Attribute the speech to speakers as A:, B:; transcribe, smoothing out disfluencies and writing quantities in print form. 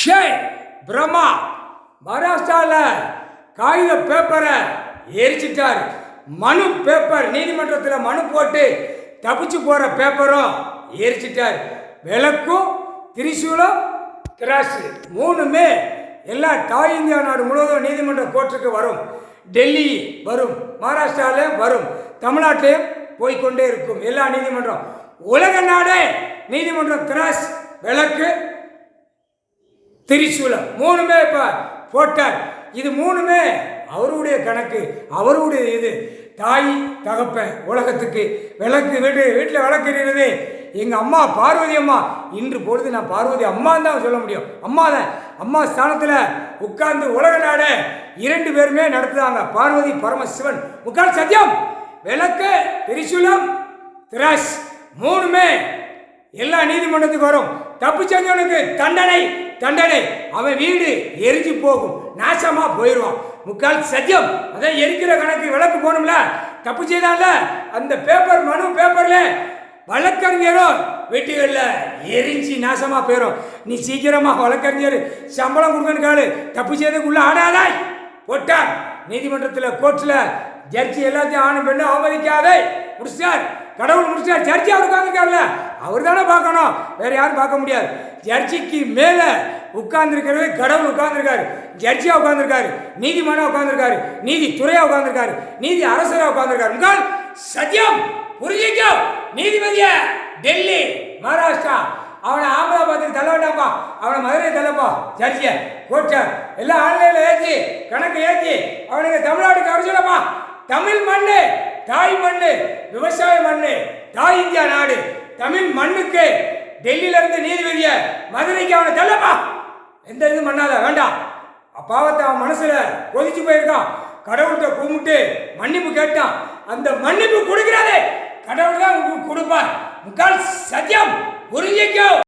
A: ஷே பிரம்மா மகாராஷ்டிராவில் காகித பேப்பரை எரிச்சிட்டார். மனு பேப்பர் நீதிமன்றத்தில் மனு போட்டு தப்பிச்சு போகிற பேப்பரும் எரிச்சிட்டார். விளக்கும் திரிசூலம் திராசு மூணுமே எல்லா தாய் இந்தியா நாடு முழுவதும் நீதிமன்ற கோர்ட்டுக்கு வரும். டெல்லி வரும், மகாராஷ்டிராவிலும் வரும், தமிழ்நாட்டிலையும் போய்கொண்டே இருக்கும் எல்லா நீதிமன்றம். உலக நாடே நீதிமன்றம் திராஸ் விளக்கு திரிசூலம் மூணுமே இப்போ போட்டார். இது மூணுமே அவருடைய கணக்கு, அவருடைய இது. தாய் தகப்பன் உலகத்துக்கு விளக்கு வீட்டில் விளக்குறது எங்கள் அம்மா பார்வதி அம்மா. இன்று பொழுது நான் பார்வதி அம்மான்னு தான் சொல்ல முடியும். அம்மா தான், அம்மா ஸ்தானத்தில் உட்கார்ந்து உலக நாடு இரண்டு பேருமே நடத்துதாங்க. பார்வதி பரமசிவன் முக்கால் சத்தியம். விளக்கு திரிசூலம் திராஸ் மூணுமே எல்லா நீதிமன்றத்துக்கு வரும். தப்பு செஞ்சவனுக்கு தண்டனை தண்டனை. அவன் வீடு எரிஞ்சு போகும், நாசமா போயிடுவான். முக்கால் சத்தியம். அதான் எரிக்கிற கணக்கு விளக்கு போகணும்ல. தப்பு செய்தால அந்த பேப்பர் மனு பேப்பர்ல வழக்கறிஞரும் வீட்டுகளில் எரிஞ்சு நாசமா போயிடும். நீ சீக்கிரமா வழக்கறிஞர் சம்பளம் கொடுக்கணும் காலு. தப்பு செய்ததுக்குள்ள ஆடாதாய் போட்டார். நீதிமன்றத்தில் கோர்ட்ல ஜட்ஜி எல்லாத்தையும் ஆணும் பெண்ணு அவமதிக்காதே முடிச்சார். கடவுள் முடிச்சார். ஜட்ஜி அவர் உட்காந்துருக்காருல்ல, அவர் தானே பார்க்கணும், வேற யாரும் பார்க்க முடியாது. ஜட்ஜிக்கு மேல உட்கார்ந்துருக்கிறது கடவுள் உட்கார்ந்துருக்காரு. ஜட்ஜியா உட்கார்ந்துருக்காரு, நீதிமனா உட்கார்ந்துருக்காரு, நீதித்துறையா உட்கார்ந்துருக்காரு, நீதி அரசரா உட்கார்ந்துருக்காரு. உங்கள் சத்தியம் புரிஞ்சிக்கோ. நீதிபதிய டெல்லி மகாராஷ்டிரா அவனை அகமதாபாத்துக்கு தள்ள வேண்டாம்ப்பா, அவனை மதுரை தள்ளப்பா. ஜட்ஜிய கோர்ட்ட எல்லாம் ஆன்லைன்ல ஏற்றி கணக்கு ஏற்றி அவனுக்கு தமிழ்நாட்டுக்கு அடிச்சுடப்பா. தமிழ் மண்ணு தாய் மண்ணு, விவசாய மண்ணு, தாய் இந்தியா நாடு. தமிழ் மண்ணுக்கு டெல்லியில இருந்து நீதிபதிய மதுரைக்கு அவனை தள்ளப்பா. எந்த இதுவும் பண்ணாத வேண்டாம். பாவத்தை அவன் மனசுல கொதிச்சு போயிருக்கான். கடவுள்கிட்ட கும்பிட்டு மன்னிப்பு கேட்டான். அந்த மன்னிப்பு கொடுக்கிறாரே கடவுள் தான் உங்களுக்கு கொடுப்பார். முக்கால் சத்தியம் புரிஞ்சிக்கோ.